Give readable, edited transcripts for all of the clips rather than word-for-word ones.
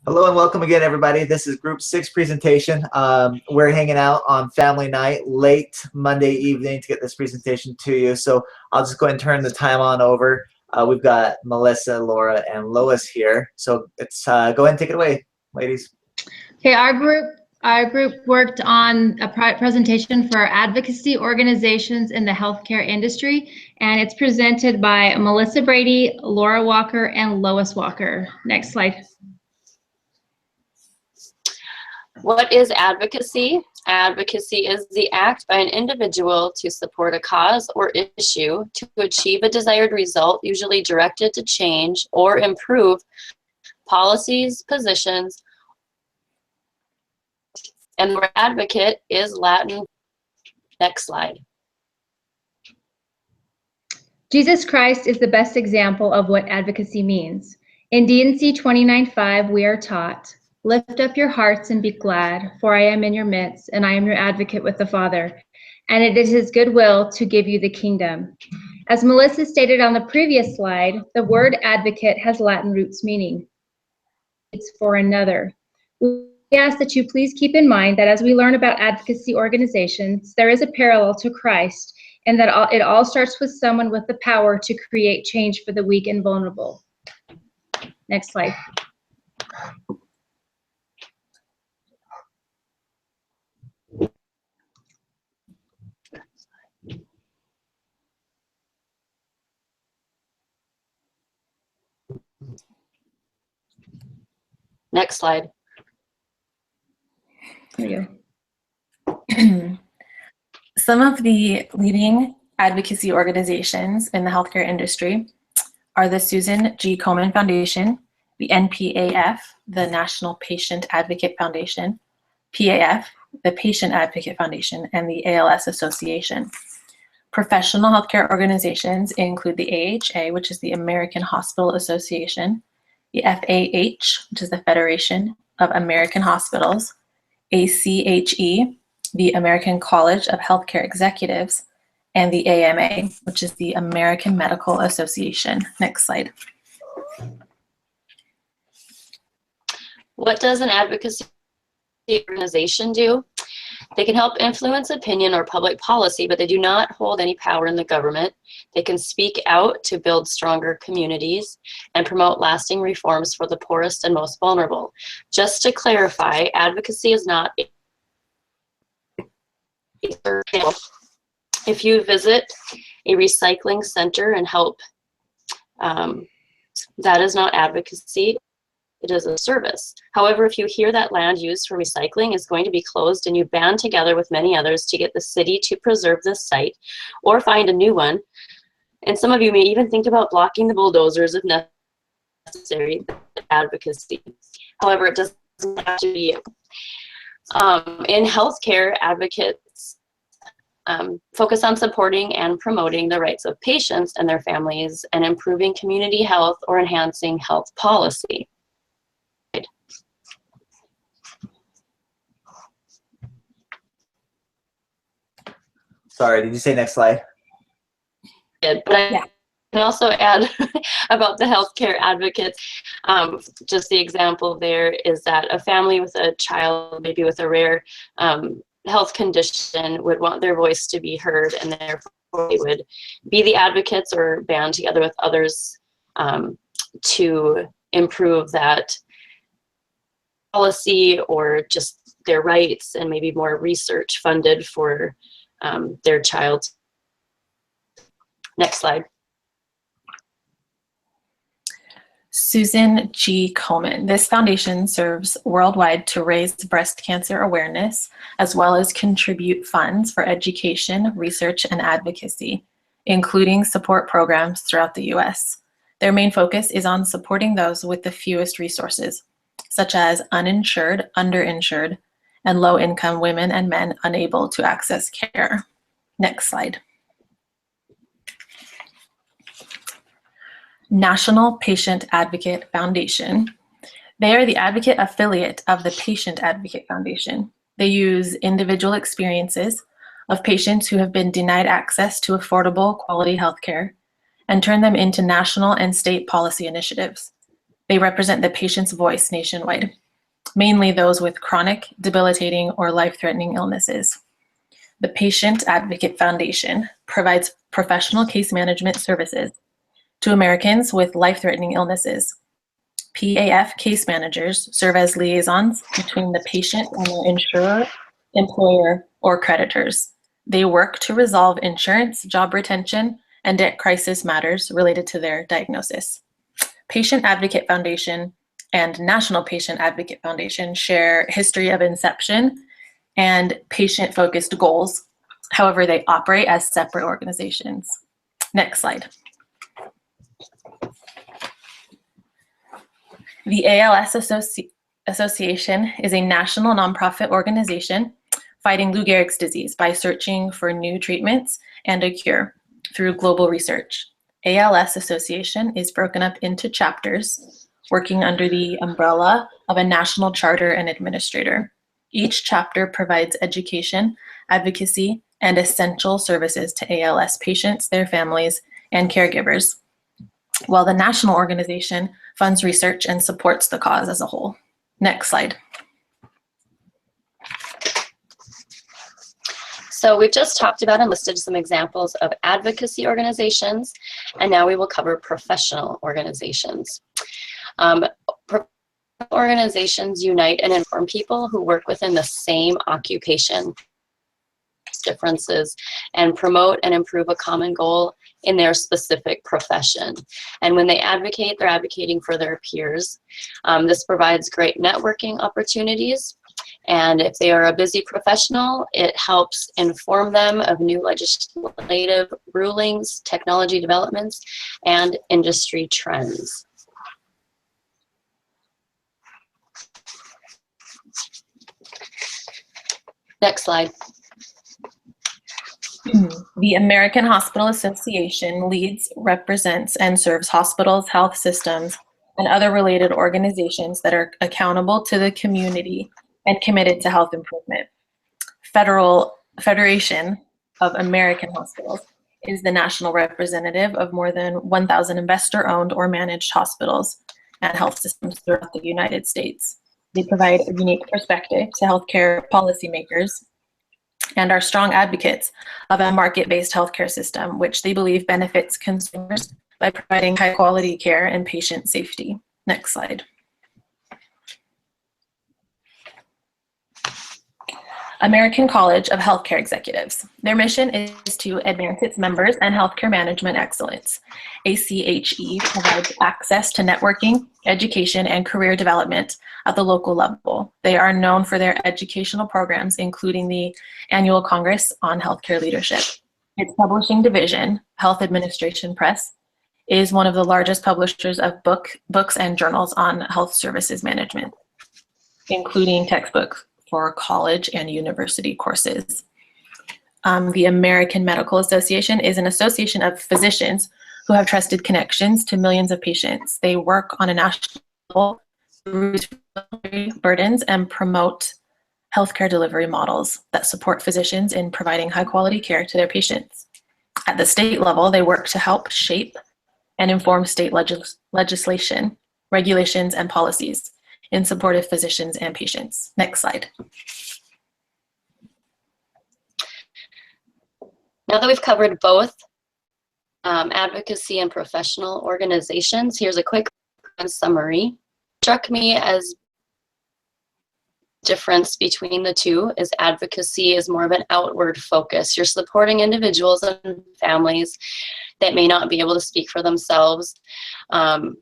Hello and welcome again, everybody. This is Group 6 presentation. We're hanging out on family night late Monday evening to get this presentation to you. So I'll just go ahead and turn the time on over. We've got Melissa, Laura, and Lois here. So it's go ahead and take it away, ladies. Okay, our group worked on a presentation for advocacy organizations in the healthcare industry, and it's presented by Melissa Brady, Laura Walker, and Lois Walker. Next slide. What is advocacy? Advocacy is the act by an individual to support a cause or issue to achieve a desired result, usually directed to change or improve policies, positions, and the word advocate is Latin. Next slide. Jesus Christ is the best example of what advocacy means. In D&C 29:5, we are taught, "Lift up your hearts and be glad, for I am in your midst, and I am your advocate with the Father, and it is his good will to give you the kingdom." As Melissa stated on the previous slide, the word advocate has Latin roots meaning it's for another. We ask that you please keep in mind that as we learn about advocacy organizations, there is a parallel to Christ, and that it all starts with someone with the power to create change for the weak and vulnerable. Next slide. Next slide. There you go. Some of the leading advocacy organizations in the healthcare industry are the Susan G. Komen Foundation, the NPAF, the National Patient Advocate Foundation, PAF, the Patient Advocate Foundation, and the ALS Association. Professional healthcare organizations include the AHA, which is the American Hospital Association, the FAH, which is the Federation of American Hospitals, ACHE, the American College of Healthcare Executives, and the AMA, which is the American Medical Association. Next slide. What does an advocacy organization do? They can help influence opinion or public policy, but they do not hold any power in the government. They can speak out to build stronger communities and promote lasting reforms for the poorest and most vulnerable. Just to clarify, advocacy is not if you visit a recycling center and help, that is not advocacy. It is a service. However, if you hear that land used for recycling is going to be closed and you band together with many others to get the city to preserve this site or find a new one, and some of you may even think about blocking the bulldozers if necessary, advocacy. However, it doesn't have to be. In healthcare, advocates focus on supporting and promoting the rights of patients and their families and improving community health or enhancing health policy. Sorry, did you say next slide? But I can also add about the healthcare advocates. Just the example there is that a family with a child, maybe with a rare health condition, would want their voice to be heard, and therefore they would be the advocates or band together with others to improve that policy or just their rights, and maybe more research funded for their child. Next slide. Susan G. Komen. This foundation serves worldwide to raise breast cancer awareness, as well as contribute funds for education, research, and advocacy, including support programs throughout the U.S. Their main focus is on supporting those with the fewest resources, such as uninsured, underinsured, and low-income women and men unable to access care. Next slide. National Patient Advocate Foundation. They are the advocate affiliate of the Patient Advocate Foundation. They use individual experiences of patients who have been denied access to affordable, quality healthcare and turn them into national and state policy initiatives. They represent the patient's voice nationwide, mainly those with chronic, debilitating, or life-threatening illnesses. The Patient Advocate Foundation provides professional case management services to Americans with life-threatening illnesses. PAF case managers serve as liaisons between the patient and their insurer, employer, or creditors. They work to resolve insurance, job retention, and debt crisis matters related to their diagnosis. Patient Advocate Foundation and National Patient Advocate Foundation share history of inception and patient-focused goals. However, they operate as separate organizations. Next slide. The ALS Association is a national nonprofit organization fighting Lou Gehrig's disease by searching for new treatments and a cure through global research. ALS Association is broken up into chapters working under the umbrella of a national charter and administrator. Each chapter provides education, advocacy, and essential services to ALS patients, their families, and caregivers, while the national organization funds research and supports the cause as a whole. Next slide. So we've just talked about and listed some examples of advocacy organizations, and now we will cover professional organizations. Organizations unite and inform people who work within the same occupation, differences, and promote and improve a common goal in their specific profession. And when they advocate, they're advocating for their peers. This provides great networking opportunities. And if they are a busy professional, it helps inform them of new legislative rulings, technology developments, and industry trends. Next slide. The American Hospital Association leads, represents, and serves hospitals, health systems, and other related organizations that are accountable to the community and committed to health improvement. Federation of American Hospitals is the national representative of more than 1,000 investor-owned or managed hospitals and health systems throughout the United States. They provide a unique perspective to healthcare policymakers and are strong advocates of a market-based healthcare system, which they believe benefits consumers by providing high-quality care and patient safety. Next slide. American College of Healthcare Executives. Their mission is to advance its members and healthcare management excellence. ACHE provides access to networking, education, and career development at the local level. They are known for their educational programs, including the Annual Congress on Healthcare Leadership. Its publishing division, Health Administration Press, is one of the largest publishers of books and journals on health services management, including textbooks for college and university courses. The American Medical Association is an association of physicians who have trusted connections to millions of patients. They work on a national level to reduce burdens and promote healthcare delivery models that support physicians in providing high quality care to their patients. At the state level, they work to help shape and inform state legislation, regulations, and policies in support of physicians and patients. Next slide. Now that we've covered both advocacy and professional organizations, here's a quick summary. Struck me as difference between the two is advocacy is more of an outward focus. You're supporting individuals and families that may not be able to speak for themselves.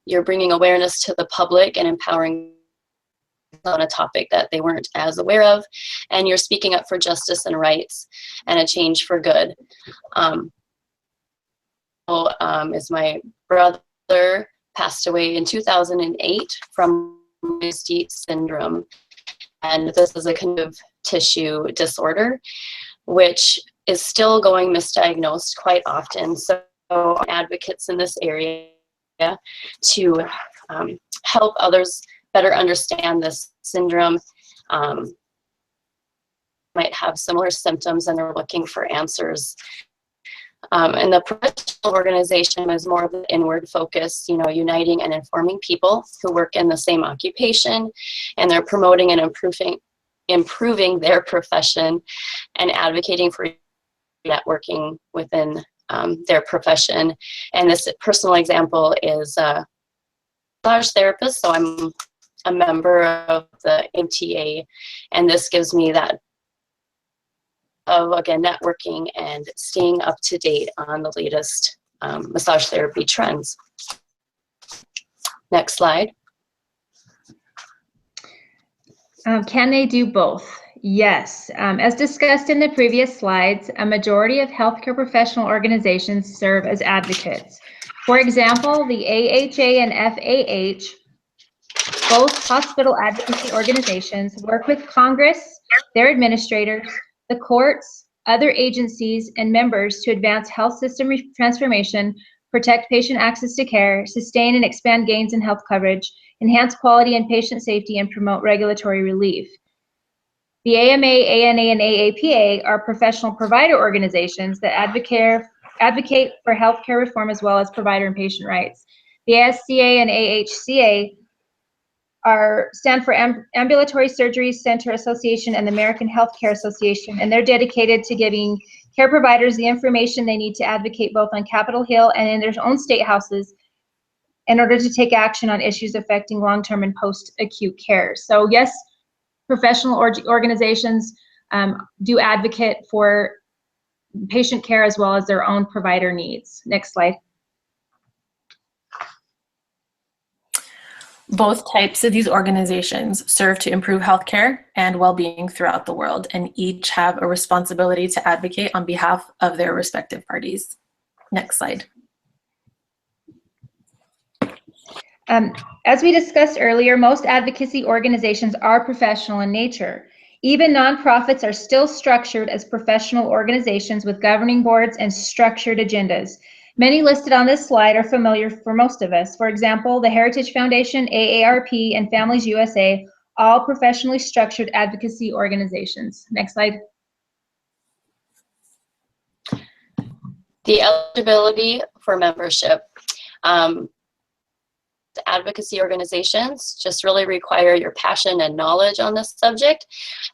You're bringing awareness to the public and empowering on a topic that they weren't as aware of, and you're speaking up for justice and rights and a change for good. Is my brother passed away in 2008 from Dietz syndrome, and this is a kind of tissue disorder which is still going misdiagnosed quite often. So advocates in this area to help others better understand this syndrome, might have similar symptoms and they're looking for answers And the professional organization is more of an inward focus, you know, uniting and informing people who work in the same occupation, and they're promoting and improving their profession and advocating for networking within their profession. And this personal example is a massage therapist, so I'm a member of the MTA, and this gives me that of, again, networking and staying up to date on the latest massage therapy trends. Next slide. Can they do both? Yes. As discussed in the previous slides, a majority of healthcare professional organizations serve as advocates. For example, the AHA and FAH, both hospital advocacy organizations, work with Congress, their administrators, the courts, other agencies, and members to advance health system transformation, protect patient access to care, sustain and expand gains in health coverage, enhance quality and patient safety, and promote regulatory relief. The AMA, ANA, and AAPA are professional provider organizations that advocate for healthcare reform as well as provider and patient rights. The ASCA and AHCA stand for Ambulatory Surgery Center Association and the American Healthcare Association, and they're dedicated to giving care providers the information they need to advocate both on Capitol Hill and in their own state houses in order to take action on issues affecting long-term and post-acute care. So yes, professional organizations do advocate for patient care as well as their own provider needs. Next slide. Both types of these organizations serve to improve healthcare and well-being throughout the world, and each have a responsibility to advocate on behalf of their respective parties. Next slide. As we discussed earlier, most advocacy organizations are professional in nature. Even nonprofits are still structured as professional organizations with governing boards and structured agendas. Many listed on this slide are familiar for most of us. For example, the Heritage Foundation, AARP, and Families USA, all professionally structured advocacy organizations. Next slide. The eligibility for membership. The advocacy organizations just really require your passion and knowledge on this subject,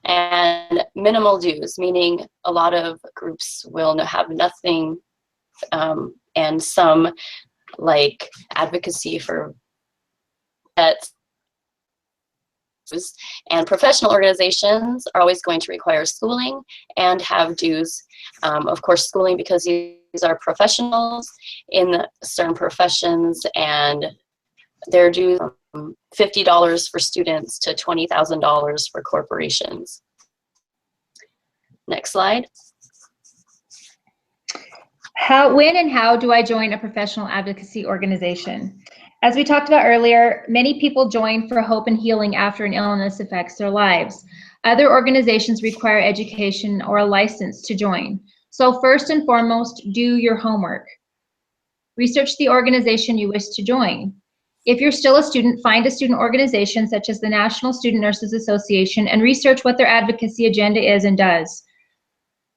and minimal dues, meaning a lot of groups will have nothing, and some, like advocacy for pets, and professional organizations are always going to require schooling and have dues. Of course, schooling, because these are professionals in certain professions, and their dues $50 for students to $20,000 for corporations. Next slide. When and how do I join a professional advocacy organization? As we talked about earlier, many people join for hope and healing after an illness affects their lives. Other organizations require education or a license to join. So first and foremost, do your homework. Research the organization you wish to join. If you're still a student, find a student organization such as the National Student Nurses Association and research what their advocacy agenda is and does.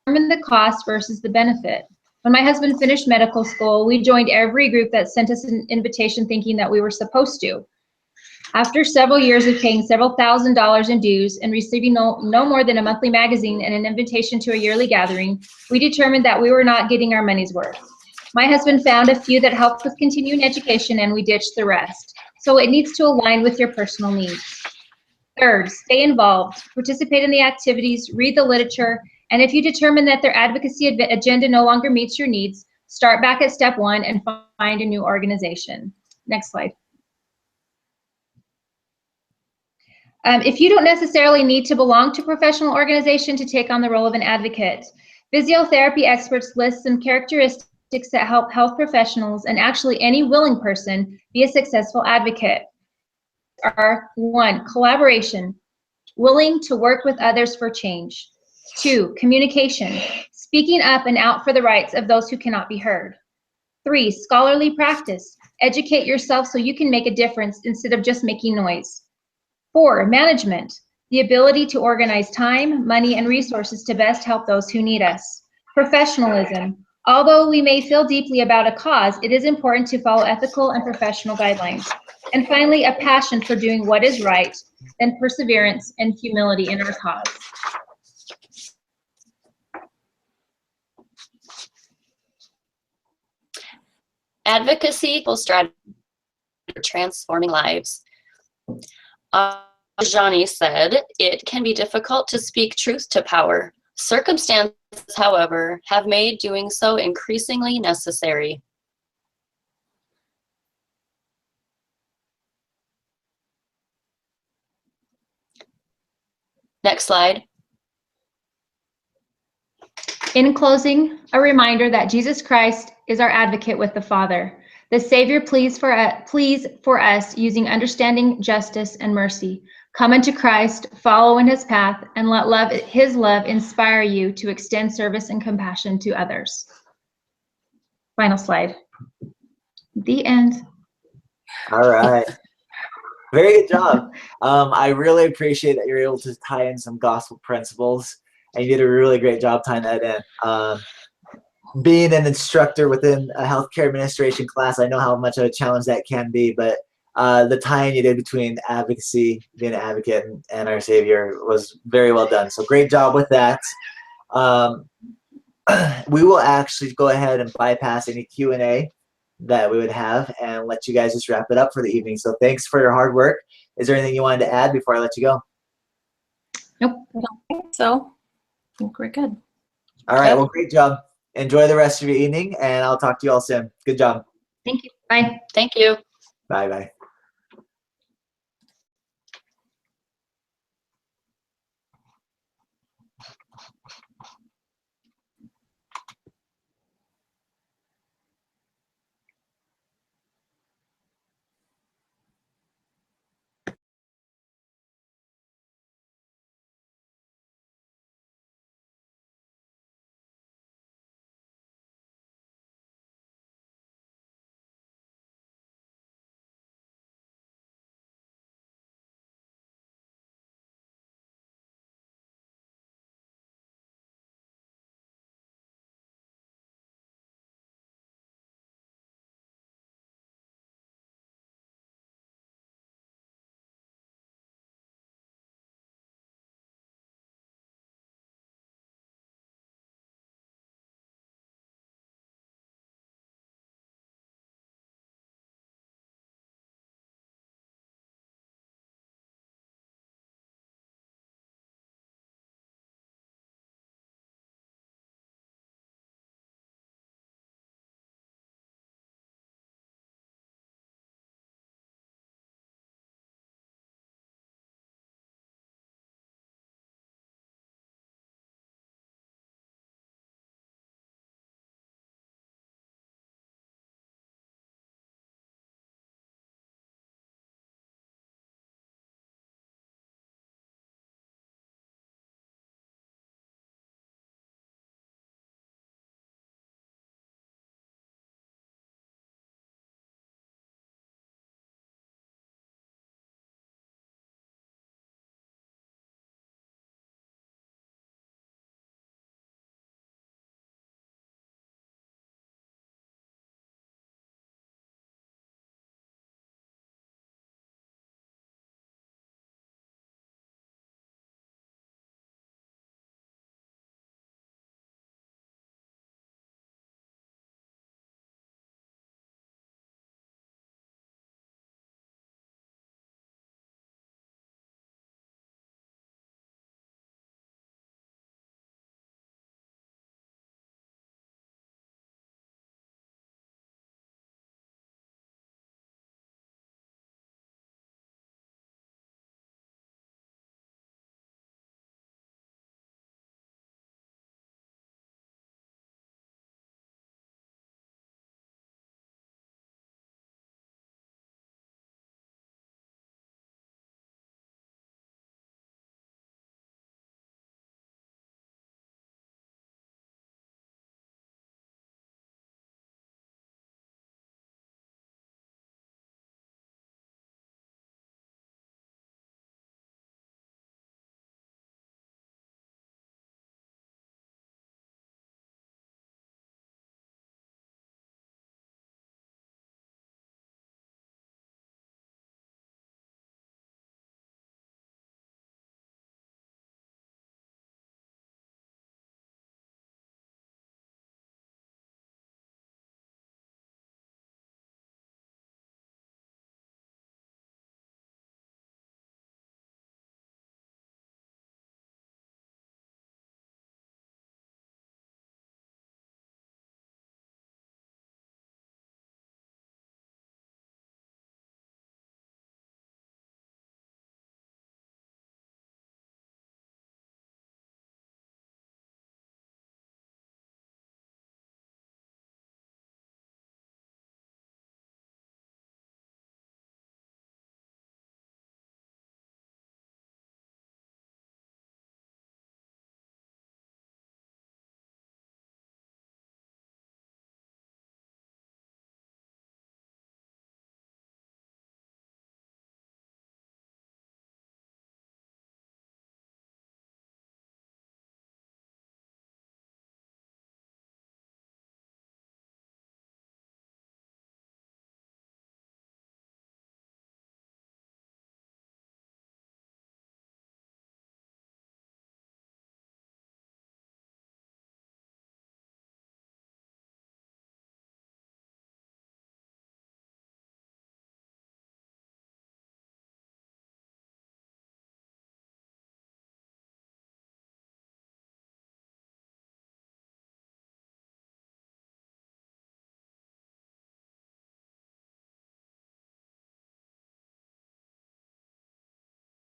Determine the cost versus the benefit. When my husband finished medical school, we joined every group that sent us an invitation thinking that we were supposed to. After several years of paying several $1,000s in dues and receiving no more than a monthly magazine and an invitation to a yearly gathering, we determined that we were not getting our money's worth. My husband found a few that helped with continuing education, and we ditched the rest. So it needs to align with your personal needs. Third, stay involved, participate in the activities, read the literature, and if you determine that their advocacy agenda no longer meets your needs, start back at step one and find a new organization. Next slide. If you don't necessarily need to belong to a professional organization to take on the role of an advocate, physiotherapy experts list some characteristics that help health professionals and actually any willing person be a successful advocate. Are 1, collaboration, willing to work with others for change. 2, communication, speaking up and out for the rights of those who cannot be heard. 3, scholarly practice, educate yourself so you can make a difference instead of just making noise. 4, management, the ability to organize time, money, and resources to best help those who need us. Professionalism, Although we may feel deeply about a cause, it is important to follow ethical and professional guidelines. And finally, a passion for doing what is right, and perseverance and humility in our cause. Advocacy will strategy for transforming lives. Johnny said, it can be difficult to speak truth to power. Circumstances, however, have made doing so increasingly necessary. Next slide. In closing, a reminder that Jesus Christ is our advocate with the Father. The Savior pleads for us using understanding, justice, and mercy. Come into Christ, follow in his path, and let his love inspire you to extend service and compassion to others. Final slide. The end. All right. Very good job. I really appreciate that you're able to tie in some gospel principles, and you did a really great job tying that in. Being an instructor within a healthcare administration class, I know how much of a challenge that can be, but the tie-in you did between advocacy, being an advocate, and our Savior was very well done. So great job with that. We will actually go ahead and bypass any Q&A that we would have and let you guys just wrap it up for the evening. So thanks for your hard work. Is there anything you wanted to add before I let you go? Nope, I don't think so. I think we're good. All right, well, great job. Enjoy the rest of your evening, and I'll talk to you all soon. Good job. Thank you. Bye. Thank you. Bye-bye.